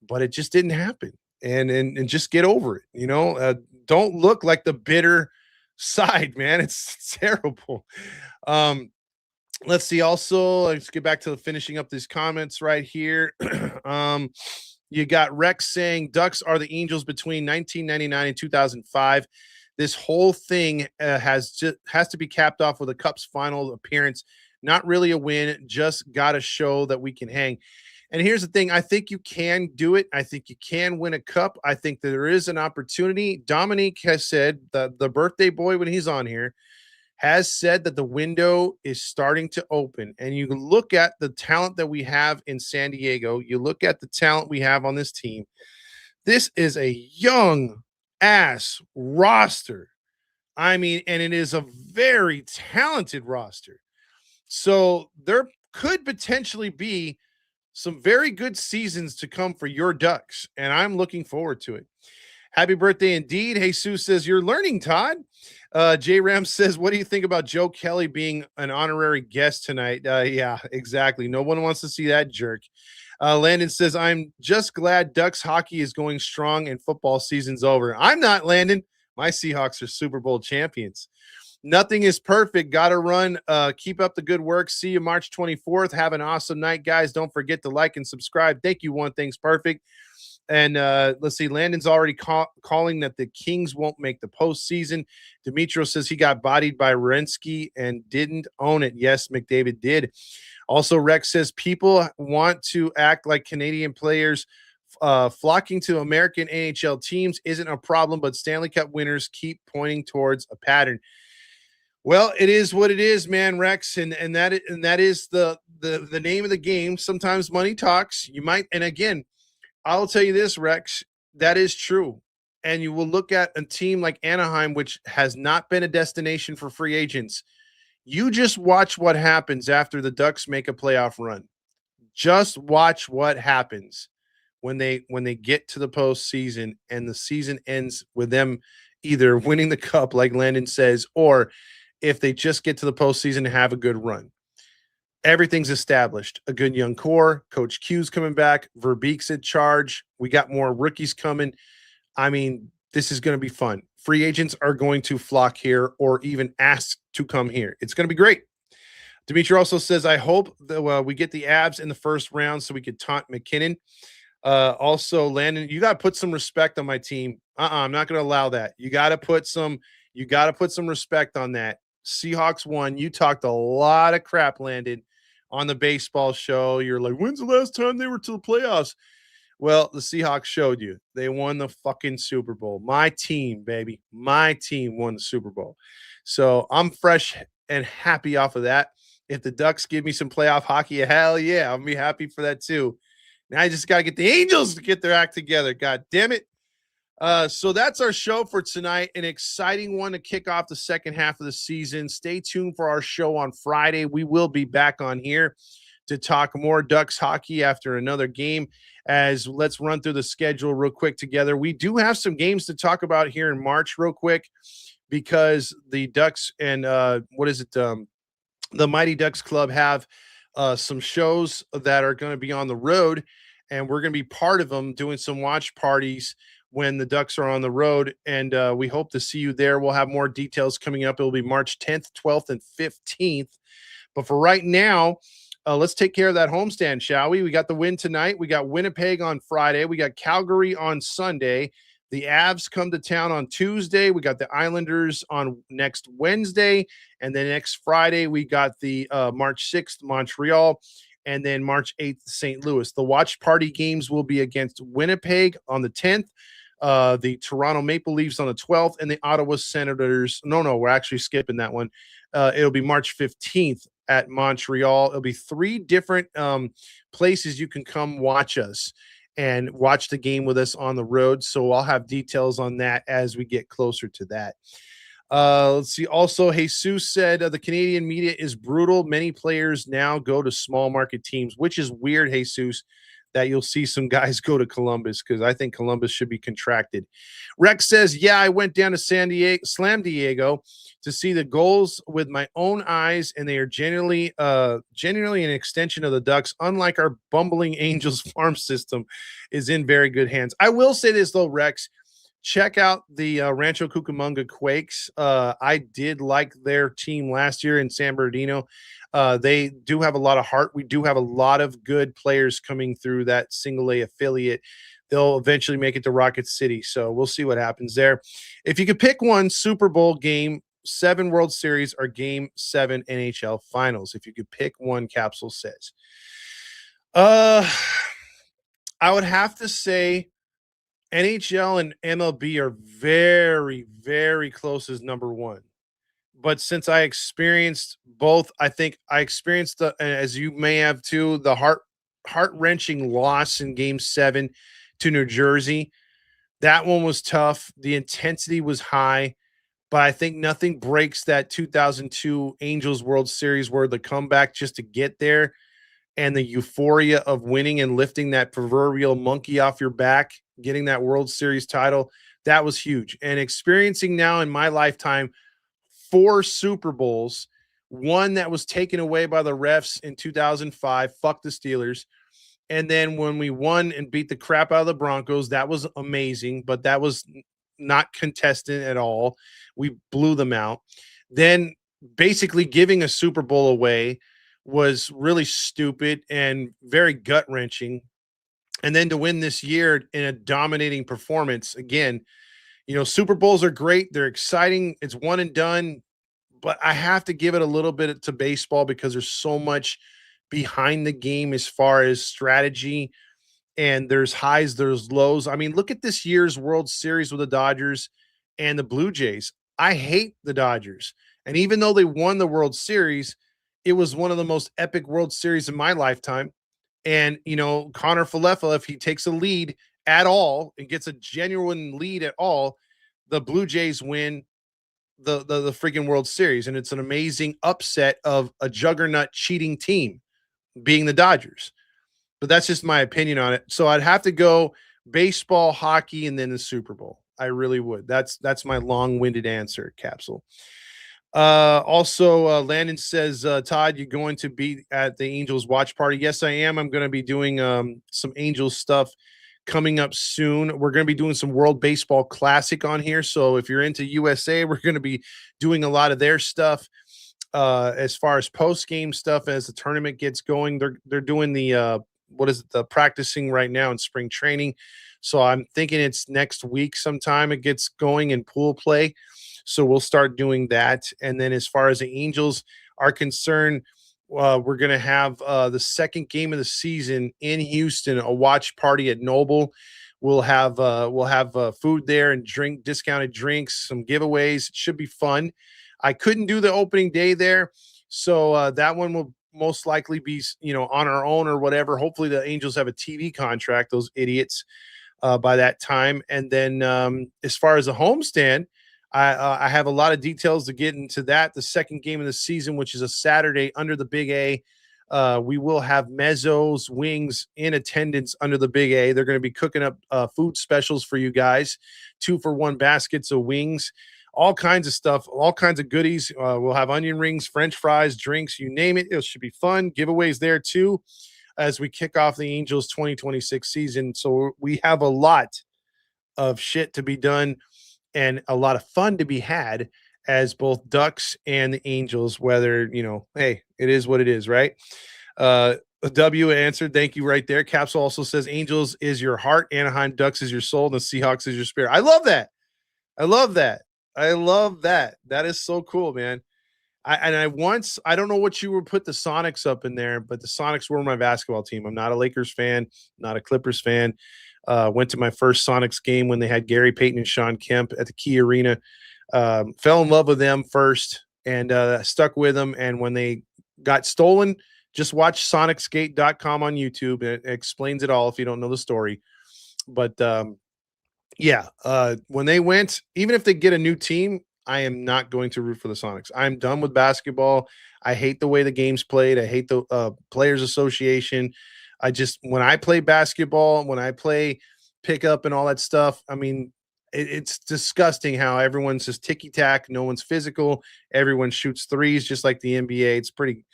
S2: but it just didn't happen. And just get over it. You know, don't look like the bitter side, man. It's terrible. Let's see. Also, let's get back to finishing up these comments right here. You got Rex saying Ducks are the Angels between 1999 and 2005. This whole thing has to be capped off with a Cup's final appearance. Not really a win, just got to show that we can hang. And here's the thing. I think you can do it. I think you can win a cup. I think that there is an opportunity. Dominique has said, the birthday boy, when he's on here, has said that the window is starting to open. And you look at the talent that we have in San Diego. You look at the talent we have on this team. This is a young ass roster. I mean, and it is a very talented roster. So there could potentially be some very good seasons to come for your Ducks, and I'm looking forward to it. Happy birthday indeed. Jesus says, you're learning, Todd. J Ram says, what do you think about Joe Kelly being an honorary guest tonight? Yeah, exactly. No one wants to see that jerk. Landon says, I'm just glad Ducks hockey is going strong and football season's over. I'm not, Landon. My Seahawks are Super Bowl champions. Nothing is perfect. Got to run. Keep up the good work. See you March 24th. Have an awesome night, guys. Don't forget to like and subscribe. Thank you, One Thing's Perfect. And let's see. Landon's already calling that the Kings won't make the postseason. Demetrio says he got bodied by Rensky and didn't own it. Yes, McDavid did. Also, Rex says people want to act like Canadian players flocking to American NHL teams isn't a problem, but Stanley Cup winners keep pointing towards a pattern. Well, it is what it is, man, Rex, and that is the name of the game. Sometimes money talks. You might, and again, I'll tell you this, Rex, that is true. And you will look at a team like Anaheim, which has not been a destination for free agents. You just watch what happens after the Ducks make a playoff run. Just watch what happens when they get to the postseason and the season ends with them either winning the cup, like Landon says, or if they just get to the postseason and have a good run. Everything's established. A good young core. Coach Q's coming back. Verbeek's in charge. We got more rookies coming. I mean, this is going to be fun. Free agents are going to flock here or even ask to come here. It's going to be great. Dimitri also says, I hope that we get the Avs in the first round so we could taunt McKinnon. Also, Landon, you got to put some respect on my team. I'm not going to allow that. You got to put some respect on that. Seahawks won. You talked a lot of crap, Landon, on the baseball show. You're like, when's the last time they were to the playoffs? Well, the Seahawks showed you. They won the fucking Super Bowl. My team, baby. My team won the Super Bowl. So I'm fresh and happy off of that. If the Ducks give me some playoff hockey, hell yeah, I'll be happy for that too. Now I just got to get the Angels to get their act together. God damn it. So that's our show for tonight. An exciting one to kick off the second half of the season. Stay tuned for our show on Friday. We will be back on here to talk more Ducks hockey after another game. As let's run through the schedule real quick together. We do have some games to talk about here in March real quick because the Ducks and the Mighty Ducks Club have some shows that are going to be on the road, and we're going to be part of them doing some watch parties when the Ducks are on the road, and we hope to see you there. We'll have more details coming up. It'll be March 10th, 12th, and 15th. But for right now, let's take care of that homestand, shall we? We got the win tonight. We got Winnipeg on Friday. We got Calgary on Sunday. The Avs come to town on Tuesday. We got the Islanders on next Wednesday. And then next Friday, we got the March 6th, Montreal. And then March 8th, St. Louis. The watch party games will be against Winnipeg on the 10th, the Toronto Maple Leafs on the 12th, and the Ottawa Senators. No, we're actually skipping that one. It'll be March 15th at Montreal. It'll be 3 different places you can come watch us and watch the game with us on the road. So I'll have details on that as we get closer to that. Let's see. Also, Jesus said the Canadian media is brutal. Many players now go to small market teams, which is weird, Jesus, that you'll see some guys go to Columbus, because I think Columbus should be contracted. Rex says, yeah, I went down to Slam Diego to see the goals with my own eyes, and they are genuinely an extension of the Ducks. Unlike our bumbling Angels farm system is in very good hands. I will say this though, Rex. Check out the Rancho Cucamonga Quakes. I did like their team last year in San Bernardino. They do have a lot of heart. We do have a lot of good players coming through that single A affiliate. They'll eventually make it to Rocket City. So we'll see what happens there. If you could pick one, Super Bowl, Game 7 World Series, or Game 7 NHL Finals. If you could pick one, Capsule says. I would have to say NHL and MLB are very, very close as number 1. But since I experienced both, I think I experienced as you may have too, the heart-wrenching loss in Game 7 to New Jersey. That one was tough. The intensity was high, but I think nothing breaks that 2002 Angels World Series, where the comeback just to get there and the euphoria of winning and lifting that proverbial monkey off your back, getting that World Series title, that was huge. And experiencing now in my lifetime 4 Super Bowls, one that was taken away by the refs in 2005, fuck the Steelers. And then when we won and beat the crap out of the Broncos, that was amazing, but that was not contested at all. We blew them out. Then basically giving a Super Bowl away was really stupid and very gut-wrenching. And then to win this year in a dominating performance, again, Super Bowls are great. They're exciting. It's one and done. But I have to give it a little bit to baseball, because there's so much behind the game as far as strategy, and there's highs, there's lows. I mean, look at this year's World Series with the Dodgers and the Blue Jays. I hate the Dodgers. And even though they won the World Series, it was one of the most epic World Series in my lifetime. And, Connor Falefa, if he takes a lead at all and gets a genuine lead at all, the Blue Jays win the freaking World Series. And it's an amazing upset of a juggernaut cheating team being the Dodgers. But that's just my opinion on it. So I'd have to go baseball, hockey, and then the Super Bowl. I really would. That's my long-winded answer, Capsule. Also, Landon says, Todd, you're going to be at the Angels watch party. Yes, I am. I'm going to be doing some Angels stuff coming up soon. We're going to be doing some World Baseball Classic on here. So if you're into USA, we're going to be doing a lot of their stuff. As far as post-game stuff, as the tournament gets going, they're doing the the practicing right now in spring training. So I'm thinking it's next week sometime it gets going in pool play. So we'll start doing that. And then as far as the Angels are concerned, we're going to have the second game of the season in Houston, a watch party at Noble. We'll have food there and discounted drinks, some giveaways. It should be fun. I couldn't do the opening day there, so that one will most likely be on our own or whatever. Hopefully the Angels have a TV contract, those idiots, by that time. And then as far as the homestand, I have a lot of details to get into that. The second game of the season, which is a Saturday under the Big A, we will have Mezzo's Wings in attendance under the Big A. They're going to be cooking up food specials for you guys, 2-for-1 baskets of wings, all kinds of stuff, all kinds of goodies. We'll have onion rings, French fries, drinks, you name it. It should be fun. Giveaways there too as we kick off the Angels 2026 season. So we have a lot of shit to be done and a lot of fun to be had as both Ducks and the Angels, whether, hey, it is what it is, right? W answered, thank you right there. Capsule also says Angels is your heart, Anaheim Ducks is your soul, and the Seahawks is your spirit. I love that. I love that. I love that. That is so cool, man. I don't know what you would put the Sonics up in there, but the Sonics were my basketball team. I'm not a Lakers fan, not a Clippers fan. Went to my first Sonics game when they had Gary Payton and Sean Kemp at the Key Arena. Fell in love with them first and stuck with them. And when they got stolen, just watch sonicsgate.com on YouTube. It explains it all if you don't know the story. But yeah, when they went, even if they get a new team, I am not going to root for the Sonics. I'm done with basketball. I hate the way the game's played. I hate the Players Association. When I play basketball, when I play pickup and all that stuff, I mean, it's disgusting how everyone's just ticky tack. No one's physical. Everyone shoots threes just like the NBA. It's pretty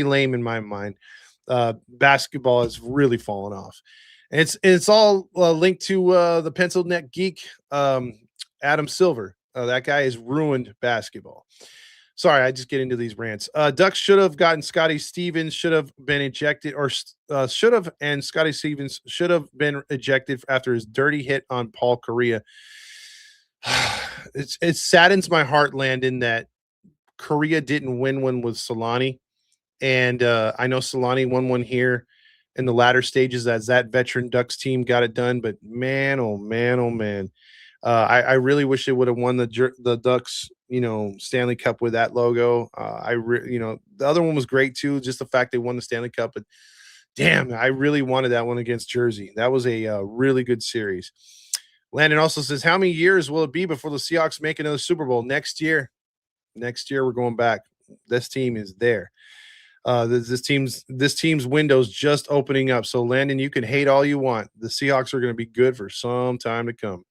S2: lame in my mind. Basketball has really fallen off. And it's all linked to the Pencil Neck Geek, Adam Silver. That guy has ruined basketball. Sorry, I just get into these rants. Ducks should have gotten Scotty Stevens, should have been ejected, or and Scotty Stevens should have been ejected after his dirty hit on Paul Correa. It saddens my heart, Landon, that Correa didn't win one with Solani. And I know Solani won one here in the latter stages as that veteran Ducks team got it done. But man, oh man, oh man. I really wish they would have won the Ducks, Stanley Cup with that logo. The other one was great too. Just the fact they won the Stanley Cup, but damn, I really wanted that one against Jersey. That was a really good series. Landon also says, how many years will it be before the Seahawks make another Super Bowl? Next year we're going back. This team is there. This team's window's just opening up. So Landon, you can hate all you want. The Seahawks are going to be good for some time to come.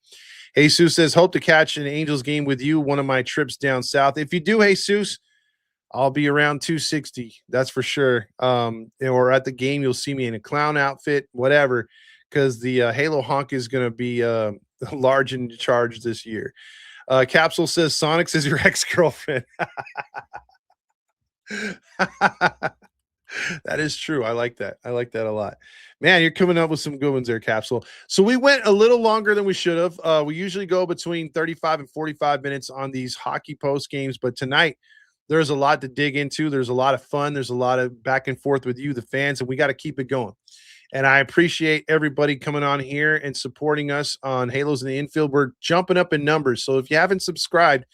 S2: Jesus says, hope to catch an Angels game with you one of my trips down south. If you do, Jesus, I'll be around 260. That's for sure. Or at the game, you'll see me in a clown outfit, whatever, because the Halo honk is going to be large in charge this year. Capsule says, Sonics is your ex-girlfriend. That is true. I like that. I like that a lot. Man, you're coming up with some good ones there, Capsule. So we went a little longer than we should have. We usually go between 35 and 45 minutes on these hockey post games, but tonight there's a lot to dig into. There's a lot of fun. There's a lot of back and forth with you, the fans, and we got to keep it going. And I appreciate everybody coming on here and supporting us on Halos in the Infield. We're jumping up in numbers. So if you haven't subscribed,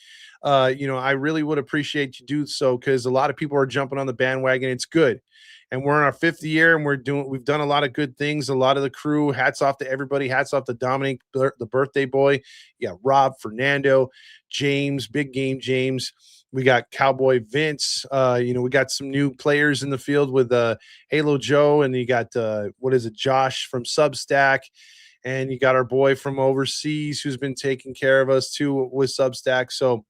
S2: I really would appreciate you do so, because a lot of people are jumping on the bandwagon. It's good. And we're in our 5th year and we've done a lot of good things. A lot of the crew, hats off to everybody. Hats off to Dominic, the birthday boy. You got Rob, Fernando, James, Big Game James. We got Cowboy Vince. We got some new players in the field with Halo Joe, and you got Josh from Substack, and you got our boy from overseas who's been taking care of us too with Substack. So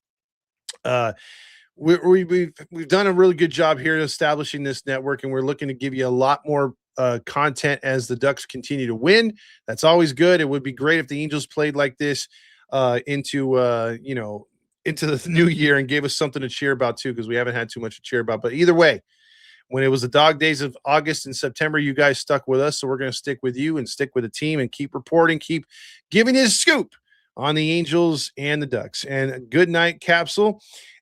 S2: we've done a really good job here establishing this network, and we're looking to give you a lot more content as the Ducks continue to win. That's always good. It would be great if the Angels played like this into the new year and gave us something to cheer about too, because we haven't had too much to cheer about. But either way, when it was the dog days of August and September, you guys stuck with us. So we're going to stick with you and stick with the team and keep reporting, keep giving you a scoop on the Angels and the Ducks. And good night, Capsule.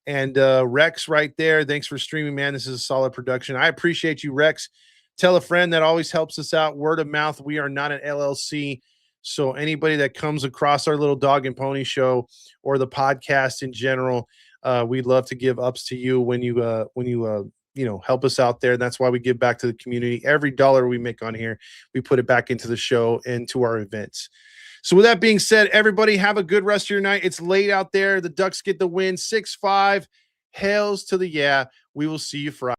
S2: And Rex right there. Thanks for streaming, man. This is a solid production. I appreciate you, Rex. Tell a friend. That always helps us out. Word of mouth. We are not an LLC. So anybody that comes across our little dog and pony show or the podcast in general, we'd love to give ups to you when you help us out there. And that's why we give back to the community. Every dollar we make on here, we put it back into the show and to our events. So with that being said, everybody have a good rest of your night. It's late out there. The Ducks get the win, 6-5. Hails to the yeah. We will see you Friday.